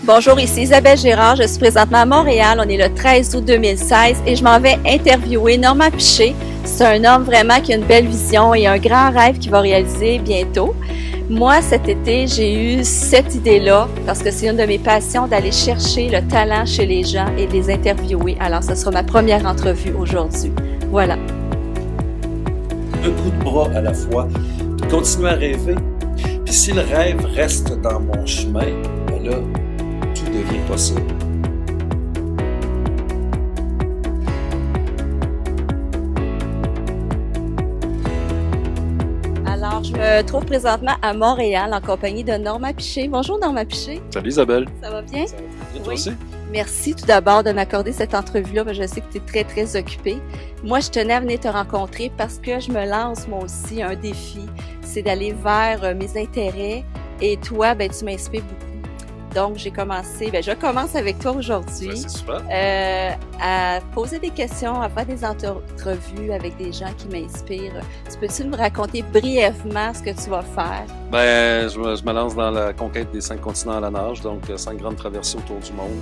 Bonjour, ici Isabelle Gérard. Je suis présentement à Montréal. On est le 13 août 2016 et je m'en vais interviewer Normand Piché. C'est un homme vraiment qui a une belle vision et un grand rêve qu'il va réaliser bientôt. Moi, cet été, j'ai eu cette idée-là parce que c'est une de mes passions d'aller chercher le talent chez les gens et de les interviewer. Alors, ce sera ma première entrevue aujourd'hui. Voilà. Un coup de bras à la fois, continuer à rêver. Puis si le rêve reste dans mon chemin, ben là, tout devient possible. Alors, je me trouve présentement à Montréal en compagnie de Normand Piché. Bonjour Normand Piché. Salut Isabelle. Ça va bien? Ça va très bien, toi Oui. aussi? Merci tout d'abord de m'accorder cette entrevue-là, parce que je sais que tu es très, très occupé. Moi, je tenais à venir te rencontrer parce que je me lance, moi aussi, un défi. C'est d'aller vers mes intérêts. Et toi, ben, tu m'inspires beaucoup. Donc, je commence avec toi aujourd'hui Ouais, c'est super. à poser des questions, à faire des entrevues avec des gens qui m'inspirent. Peux-tu me raconter brièvement ce que tu vas faire? Ben, je me lance dans la conquête des 5 continents à la nage, donc 5 grandes traversées autour du monde.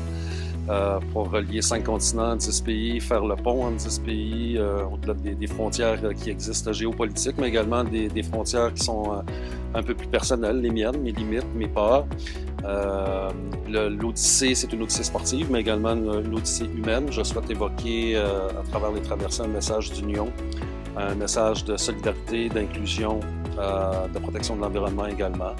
Pour relier 5 continents, 10 pays, faire le pont entre 10 pays, au-delà des frontières qui existent géopolitiques, mais également des frontières qui sont un peu plus personnelles, les miennes, mes limites, mes peurs. L'Odyssée, c'est une Odyssée sportive, mais également une Odyssée humaine. Je souhaite évoquer à travers les traversées un message d'union, un message de solidarité, d'inclusion, de protection de l'environnement également.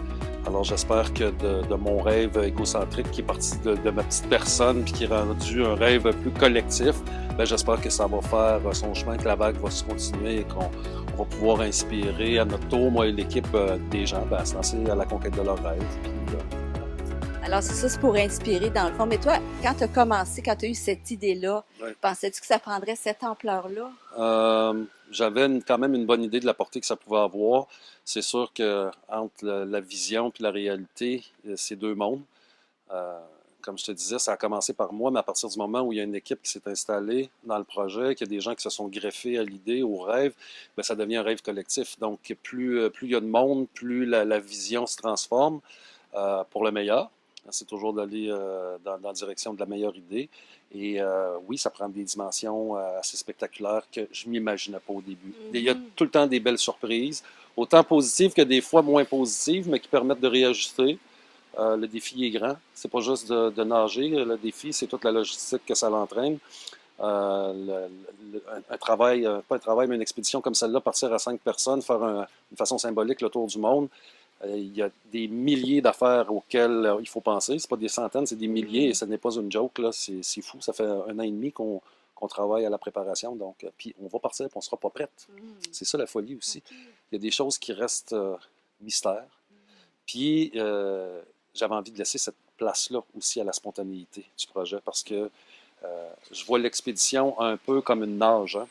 Alors j'espère que de mon rêve égocentrique qui est parti de ma petite personne puis qui est rendu un rêve plus collectif, ben j'espère que ça va faire son chemin, que la vague va se continuer et qu'on va pouvoir inspirer à notre tour, moi et l'équipe, des gens à se lancer à la conquête de leurs rêves. Alors, c'est pour inspirer dans le fond. Mais toi, quand tu as commencé, quand tu as eu cette idée-là, Ouais. pensais-tu que ça prendrait cette ampleur-là? J'avais quand même une bonne idée de la portée que ça pouvait avoir. C'est sûr que entre la vision et la réalité, c'est deux mondes. Comme je te disais, ça a commencé par moi, mais à partir du moment où il y a une équipe qui s'est installée dans le projet, qu'il y a des gens qui se sont greffés à l'idée, au rêve, ben ça devient un rêve collectif. Donc, plus il y a de monde, plus la vision se transforme pour le meilleur. C'est toujours d'aller dans la direction de la meilleure idée. Et oui, ça prend des dimensions assez spectaculaires que je ne m'imaginais pas au début. Il y a tout le temps des belles surprises, autant positives que des fois moins positives, mais qui permettent de réajuster. Le défi est grand. C'est pas juste de nager. Le défi, c'est toute la logistique que ça l'entraîne. Un travail, pas un travail, mais une expédition comme celle-là, partir à 5 personnes, faire une façon symbolique le tour du monde. Il y a des milliers d'affaires auxquelles il faut penser. C'est pas des centaines, c'est des milliers et ce n'est pas une joke. Là. C'est fou. Ça fait 1 an et demi qu'on travaille à la préparation. Donc, puis on va partir et on ne sera pas prête. C'est ça la folie aussi. Okay. Il y a des choses qui restent mystères. Puis j'avais envie de laisser cette place-là aussi à la spontanéité du projet parce que je vois l'expédition un peu comme une nage. Hein.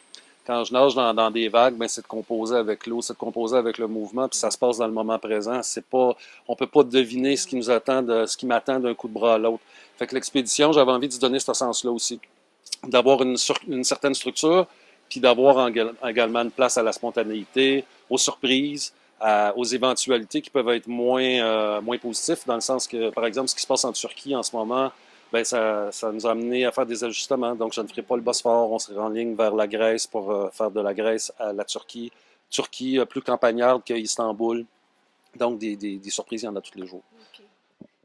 Quand je nage dans des vagues, ben, c'est de composer avec l'eau, c'est de composer avec le mouvement, puis ça se passe dans le moment présent. C'est pas, on peut pas deviner ce qui nous attend, ce qui m'attend d'un coup de bras à l'autre. Fait que l'expédition, j'avais envie de donner ce sens-là aussi, d'avoir une certaine structure, puis d'avoir également une place à la spontanéité, aux surprises, aux éventualités qui peuvent être moins positifs, dans le sens que, par exemple, ce qui se passe en Turquie en ce moment, ben ça nous a amené à faire des ajustements. Donc, je ne ferai pas le Bosphore. On serait en ligne vers la Grèce pour faire de la Grèce à la Turquie. Turquie plus campagnarde qu'Istanbul. Donc, des surprises, il y en a tous les jours. Okay.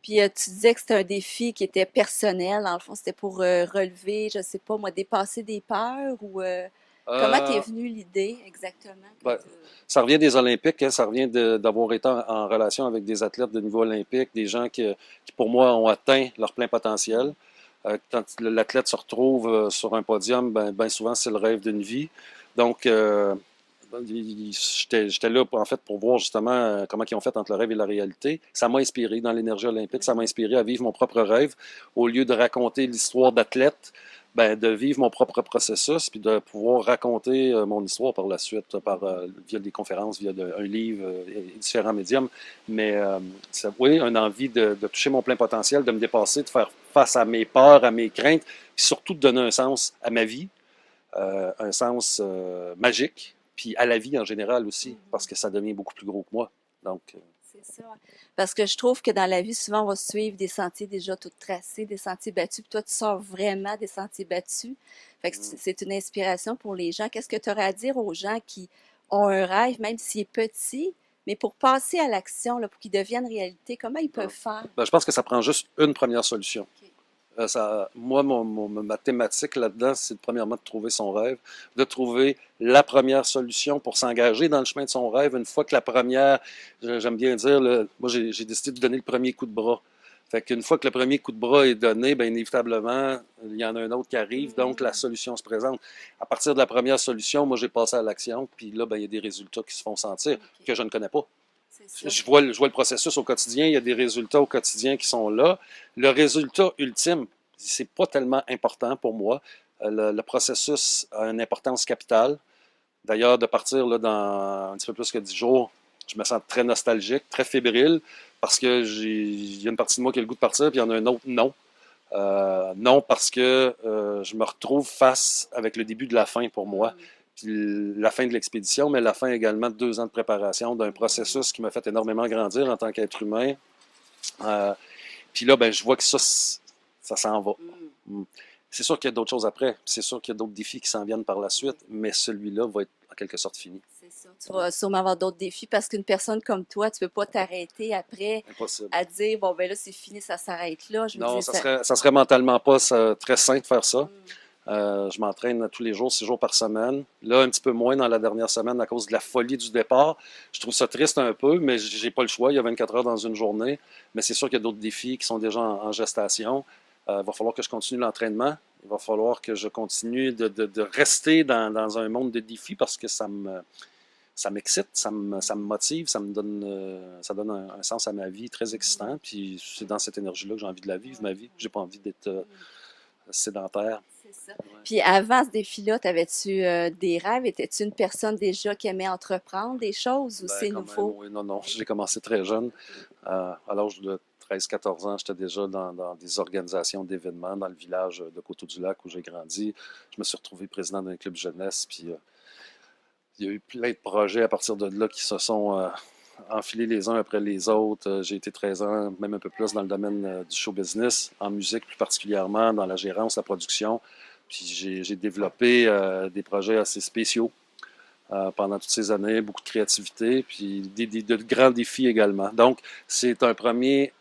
Puis, tu disais que c'était un défi qui était personnel. Dans le fond, c'était pour relever, je sais pas moi, dépasser des peurs ou... Comment t'es venue l'idée exactement? Ben, ça revient des Olympiques, hein, ça revient d'avoir été en relation avec des athlètes de niveau olympique, des gens qui pour moi, ont atteint leur plein potentiel. Quand l'athlète se retrouve sur un podium, ben souvent, c'est le rêve d'une vie. Donc, j'étais là, en fait, pour voir justement comment ils ont fait entre le rêve et la réalité. Ça m'a inspiré dans l'énergie olympique, ça m'a inspiré à vivre mon propre rêve. Au lieu de raconter l'histoire d'athlète, ben, de vivre mon propre processus, puis de pouvoir raconter mon histoire par la suite, via des conférences, via un livre, différents médiums. Mais ça, oui, une envie de toucher mon plein potentiel, de me dépasser, de faire face à mes peurs, à mes craintes, puis surtout de donner un sens à ma vie, un sens magique, puis à la vie en général aussi, parce que ça devient beaucoup plus gros que moi. Donc, C'est ça. Parce que je trouve que dans la vie, souvent, on va suivre des sentiers déjà tout tracés, des sentiers battus. Puis toi, tu sors vraiment des sentiers battus. Fait que Mm. c'est une inspiration pour les gens. Qu'est-ce que tu aurais à dire aux gens qui ont un rêve, même s'il est petit, mais pour passer à l'action, là, pour qu'il devienne réalité, comment ils peuvent Ouais. faire? Ben, je pense que ça prend juste une première solution. OK. Moi, ma thématique là-dedans, c'est premièrement de trouver son rêve, de trouver la première solution pour s'engager dans le chemin de son rêve. Une fois que la première, j'aime bien dire, moi j'ai décidé de donner le premier coup de bras. Fait qu'une fois que le premier coup de bras est donné, bien inévitablement, il y en a un autre qui arrive, donc la solution se présente. À partir de la première solution, moi j'ai passé à l'action, puis là, ben, il y a des résultats qui se font sentir, OK. que je ne connais pas. C'est ça. Je vois le processus au quotidien, il y a des résultats au quotidien qui sont là. Le résultat ultime, c'est pas tellement important pour moi. Le processus a une importance capitale. D'ailleurs, de partir là, dans un petit peu plus que 10 jours, je me sens très nostalgique, très fébrile, parce que il y a une partie de moi qui a le goût de partir, puis il y en a un autre non. Non, parce que je me retrouve face avec le début de la fin pour moi. Puis la fin de l'expédition, mais la fin également de 2 ans de préparation, d'un processus qui m'a fait énormément grandir en tant qu'être humain. Euh, puis là, ben, je vois que ça s'en va. Mm. C'est sûr qu'il y a d'autres choses après. C'est sûr qu'il y a d'autres défis qui s'en viennent par la suite, mais celui-là va être en quelque sorte fini. C'est ça. Tu vas sûrement avoir d'autres défis parce qu'une personne comme toi, tu peux pas t'arrêter après Impossible. à dire, bon, ben là, c'est fini, ça s'arrête là. Je veux Non, dire, ça serait mentalement pas très sain de faire ça. Mm. Je m'entraîne tous les jours, 6 jours par semaine. Là, un petit peu moins dans la dernière semaine à cause de la folie du départ. Je trouve ça triste un peu, mais j'ai pas le choix. Il y a 24 heures dans une journée. Mais c'est sûr qu'il y a d'autres défis qui sont déjà en gestation. Il va falloir que je continue l'entraînement. Il va falloir que je continue de rester dans un monde de défis parce que ça m'excite, ça me motive, ça donne un sens à ma vie très excitant. Puis c'est dans cette énergie-là que j'ai envie de la vivre, ma vie. J'ai pas envie d'être sédentaire. C'est ça. Ouais. Puis avant ce défi-là, t'avais-tu des rêves? Étais-tu une personne déjà qui aimait entreprendre des choses ou Ben, c'est quand nouveau? même, oui, non. J'ai commencé très jeune. À l'âge de 13-14 ans, j'étais déjà dans des organisations d'événements dans le village de Coteau-du-Lac où j'ai grandi. Je me suis retrouvé président d'un club jeunesse. Puis il y a eu plein de projets à partir de là qui se sont enfilés les uns après les autres. J'ai été 13 ans, même un peu plus dans le domaine du show business, en musique plus particulièrement, dans la gérance, la production. Puis j'ai développé des projets assez spéciaux pendant toutes ces années, beaucoup de créativité, puis de grands défis également. Donc, c'est un premier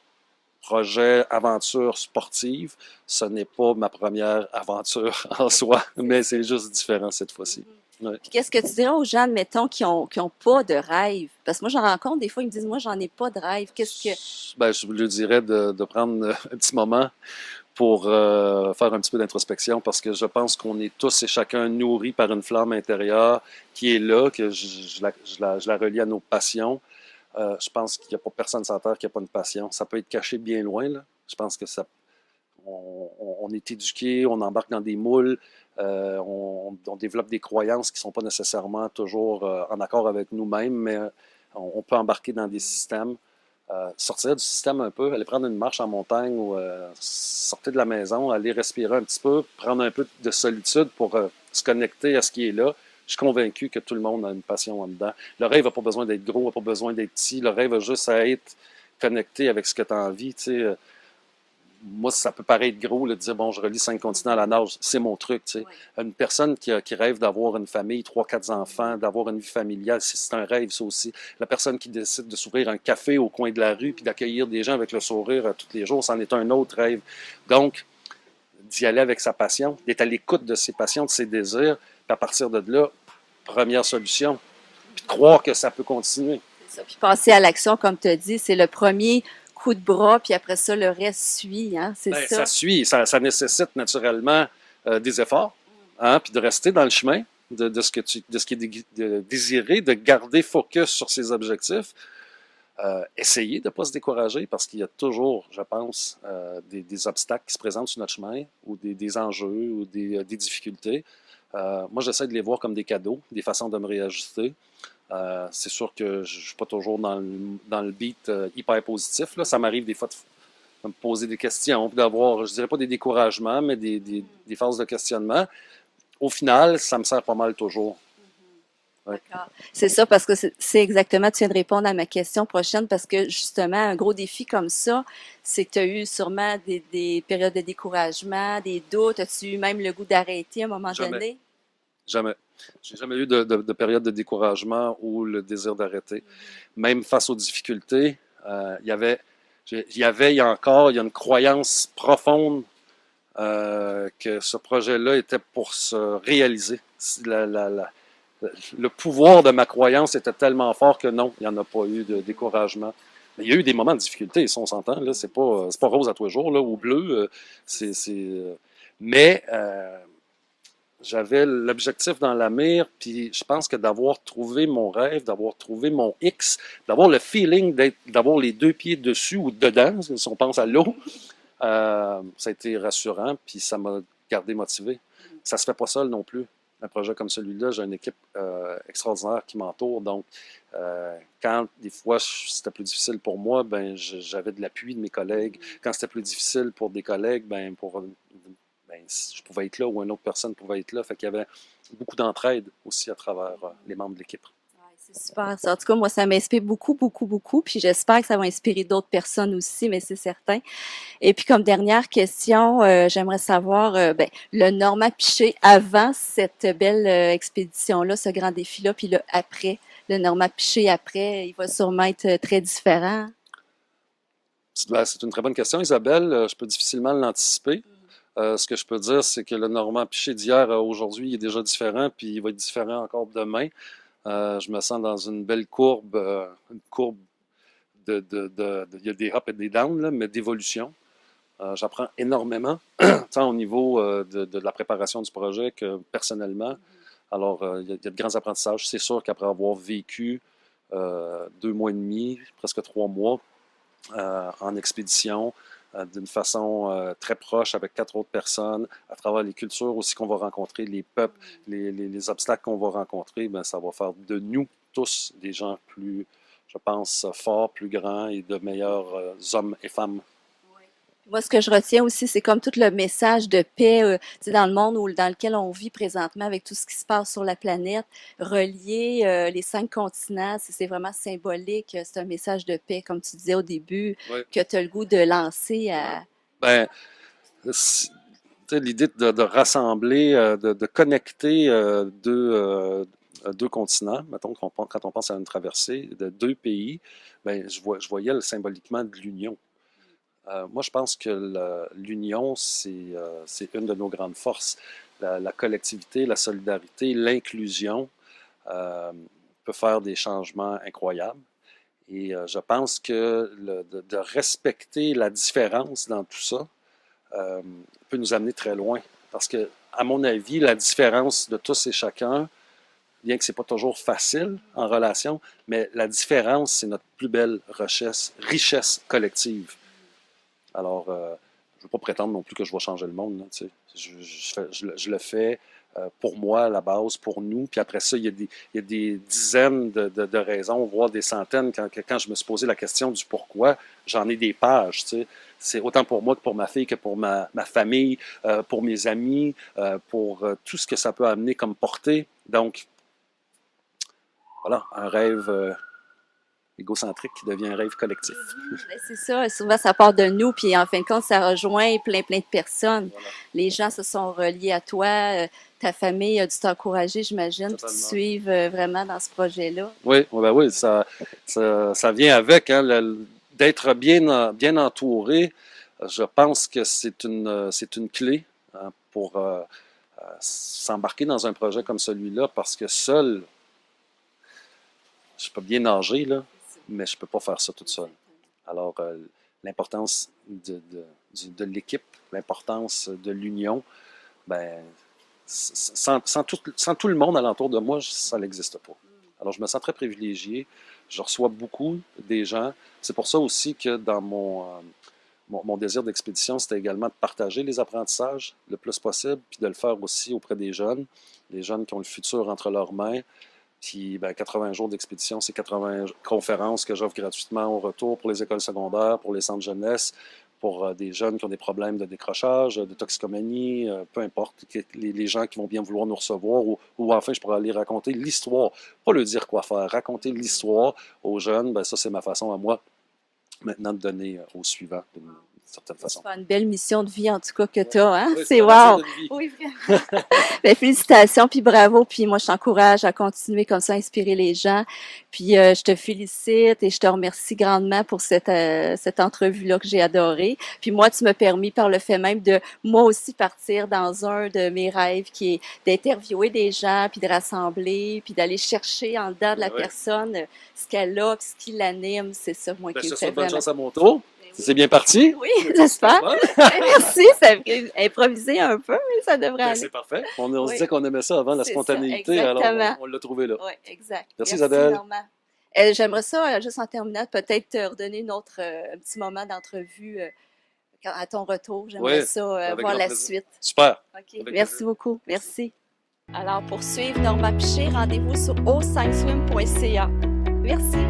projet aventure sportive. Ce n'est pas ma première aventure en soi, mais c'est juste différent cette fois-ci. Ouais. Puis qu'est-ce que tu dirais aux gens, admettons, qui ont pas de rêve? Parce que moi, j'en rencontre des fois, ils me disent, moi, j'en ai pas de rêve. Qu'est-ce que... Ben, je lui dirais de prendre un petit moment pour faire un petit peu d'introspection parce que je pense qu'on est tous et chacun nourris par une flamme intérieure qui est là, que je la relie à nos passions. Je pense qu'il n'y a pas personne sur Terre qui n'a pas une passion. Ça peut être caché bien loin, là. Je pense que on est éduqué, on embarque dans des moules, on développe des croyances qui ne sont pas nécessairement toujours en accord avec nous-mêmes, mais on peut embarquer dans des systèmes. Sortir du système un peu, aller prendre une marche en montagne ou sortir de la maison, aller respirer un petit peu, prendre un peu de solitude pour se connecter à ce qui est là. Je suis convaincu que tout le monde a une passion en dedans. Le rêve n'a pas besoin d'être gros, n'a pas besoin d'être petit. Le rêve a juste à être connecté avec ce que tu as envie. Tu sais. Moi, ça peut paraître gros là, de dire, bon, je relie 5 continents à la nage. C'est mon truc. Tu sais. Ouais. Une personne qui rêve d'avoir une famille, 3-4 enfants, d'avoir une vie familiale, c'est un rêve, ça aussi. La personne qui décide de s'ouvrir un café au coin de la rue puis d'accueillir des gens avec le sourire tous les jours, c'en est un autre rêve. Donc, d'y aller avec sa passion, d'être à l'écoute de ses passions, de ses désirs, puis à partir de là, première solution, puis de croire que ça peut continuer. C'est ça. Puis passer à l'action, comme tu as dit, c'est le premier coup de bras, puis après ça, le reste suit, hein? C'est Ben, ça. ça suit, ça nécessite naturellement des efforts, hein, puis de rester dans le chemin de ce qui est désiré, de garder focus sur ses objectifs. Essayer de ne pas se décourager parce qu'il y a toujours, je pense, des obstacles qui se présentent sur notre chemin ou des enjeux ou des difficultés. Moi, j'essaie de les voir comme des cadeaux, des façons de me réajuster. C'est sûr que je ne suis pas toujours dans le beat hyper positif. Là. Ça m'arrive des fois de me poser des questions, d'avoir, je dirais pas des découragements, mais des phases de questionnement. Au final, ça me sert pas mal toujours. Ouais. D'accord. C'est ça, parce que c'est exactement, tu viens de répondre à ma question prochaine, parce que justement, un gros défi comme ça, c'est que tu as eu sûrement des périodes de découragement, des doutes. As-tu eu même le goût d'arrêter à un moment Jamais, donné? jamais. J'ai jamais eu de période de découragement ou le désir d'arrêter. Mhm. Même face aux difficultés, il y a encore, il y a une croyance profonde que ce projet-là était pour se réaliser. Le pouvoir de ma croyance était tellement fort que non, il n'y en a pas eu de découragement. Mais il y a eu des moments de difficulté, si on s'entend, là, c'est pas rose à tous les jours, là, ou bleu, mais j'avais l'objectif dans la mire, puis je pense que d'avoir trouvé mon rêve, d'avoir trouvé mon X, d'avoir le feeling d'avoir les deux pieds dessus ou dedans, si on pense à l'eau, ça a été rassurant, puis ça m'a gardé motivé. Ça se fait pas seul non plus. Un projet comme celui-là, j'ai une équipe extraordinaire qui m'entoure, donc quand des fois c'était plus difficile pour moi, ben j'avais de l'appui de mes collègues. Quand c'était plus difficile pour des collègues, je pouvais être là ou une autre personne pouvait être là. Fait qu'il y avait beaucoup d'entraide aussi à travers les membres de l'équipe. Ouais, c'est super ça. En tout cas, moi, ça m'inspire beaucoup, beaucoup, beaucoup. Puis j'espère que ça va inspirer d'autres personnes aussi, mais c'est certain. Et puis, comme dernière question, j'aimerais savoir, ben, le Normand Piché avant cette belle expédition-là, ce grand défi-là, puis le après, le Normand Piché après, il va sûrement être très différent. C'est une très bonne question, Isabelle. Je peux difficilement l'anticiper. Ce que je peux dire, c'est que le Normand Piché d'hier à aujourd'hui il est déjà différent, puis il va être différent encore demain. Je me sens dans une courbe il y a des ups et des downs, là, mais d'évolution. J'apprends énormément, tant au niveau de la préparation du projet que personnellement. Alors, il y a de grands apprentissages. C'est sûr qu'après avoir vécu 2 mois et demi, presque 3 mois, en expédition, d'une façon très proche avec 4 autres personnes, à travers les cultures aussi qu'on va rencontrer, les peuples, les obstacles qu'on va rencontrer, ben, ça va faire de nous tous des gens plus, je pense, forts, plus grands et de meilleurs hommes et femmes. Moi, ce que je retiens aussi, c'est comme tout le message de paix, tu sais, dans le monde dans lequel on vit présentement, avec tout ce qui se passe sur la planète, relier les 5 continents, c'est vraiment symbolique. C'est un message de paix, comme tu disais au début, Oui. que tu as le goût de lancer à... Ben, l'idée de rassembler, de connecter deux continents, mettons, quand on pense à une traversée de 2 pays, ben, je voyais symboliquement de l'union. Moi, je pense que l'union, c'est une de nos grandes forces. La collectivité, la solidarité, l'inclusion peut faire des changements incroyables. Et je pense que de respecter la différence dans tout ça peut nous amener très loin. Parce que, à mon avis, la différence de tous et chacun, bien que ce n'est pas toujours facile en relation, mais la différence, c'est notre plus belle richesse collective. Alors, je ne veux pas prétendre non plus que je vais changer le monde. Là, je le fais pour moi, à la base, pour nous. Puis après ça, il y a des dizaines de raisons, voire des centaines. Quand je me suis posé la question du pourquoi, j'en ai des pages. C'est autant pour moi que pour ma fille, que pour ma famille, pour mes amis, pour tout ce que ça peut amener comme portée. Donc, voilà, un rêve égocentrique qui devient un rêve collectif. Ben, c'est ça, souvent ça part de nous, puis en fin de compte, ça rejoint plein, plein de personnes. Voilà. Les gens se sont reliés à toi, ta famille a dû t'encourager, j'imagine, puis te Totalement. suivre vraiment dans ce projet-là. Oui, ben oui, ça vient avec, hein, d'être bien entouré. Je pense que c'est une clé hein, pour s'embarquer dans un projet comme celui-là, parce que seul, je peux bien nager, là, mais je ne peux pas faire ça toute seule. Alors, l'importance de l'équipe, l'importance de l'union, ben, sans tout le monde alentour de moi, ça n'existe pas. Alors, je me sens très privilégié. Je reçois beaucoup des gens. C'est pour ça aussi que dans mon désir d'expédition, c'était également de partager les apprentissages le plus possible, puis de le faire aussi auprès des jeunes qui ont le futur entre leurs mains. Puis, 80 jours d'expédition, c'est 80 conférences que j'offre gratuitement au retour pour les écoles secondaires, pour les centres jeunesse, pour des jeunes qui ont des problèmes de décrochage, de toxicomanie, peu importe, les gens qui vont bien vouloir nous recevoir, ou enfin, je pourrais aller raconter l'histoire, pas leur dire quoi faire, raconter l'histoire aux jeunes, ben ça, c'est ma façon à moi, maintenant, de donner aux suivants d'une certaine façon. C'est une belle mission de vie, en tout cas, que tu as, hein? Oui, C'est wow! Oui, vraiment! Ben, félicitations, puis bravo, puis moi, je t'encourage à continuer comme ça, à inspirer les gens, puis je te félicite et je te remercie grandement pour cette entrevue-là que j'ai adorée. Puis moi, tu m'as permis, par le fait même, de moi aussi partir dans un de mes rêves, qui est d'interviewer des gens, puis de rassembler, puis d'aller chercher en dedans de la personne ce qu'elle a, puis ce qui l'anime. C'est ça, moi, qui me fait bonne vraiment... chance à mon tour. C'est bien parti? Oui, j'espère. Merci, ça a improvisé un peu, mais ça devrait aller. C'est parfait. On se disait qu'on aimait ça avant, la spontanéité, alors on l'a trouvé là. Oui, exact. Merci Isabelle. Normand. J'aimerais ça, juste en terminant, peut-être te redonner un petit moment d'entrevue à ton retour. J'aimerais ça voir la suite. Super. OK, merci beaucoup. Merci. Alors, pour suivre Normand Piché, rendez-vous sur o5swim.ca. Merci.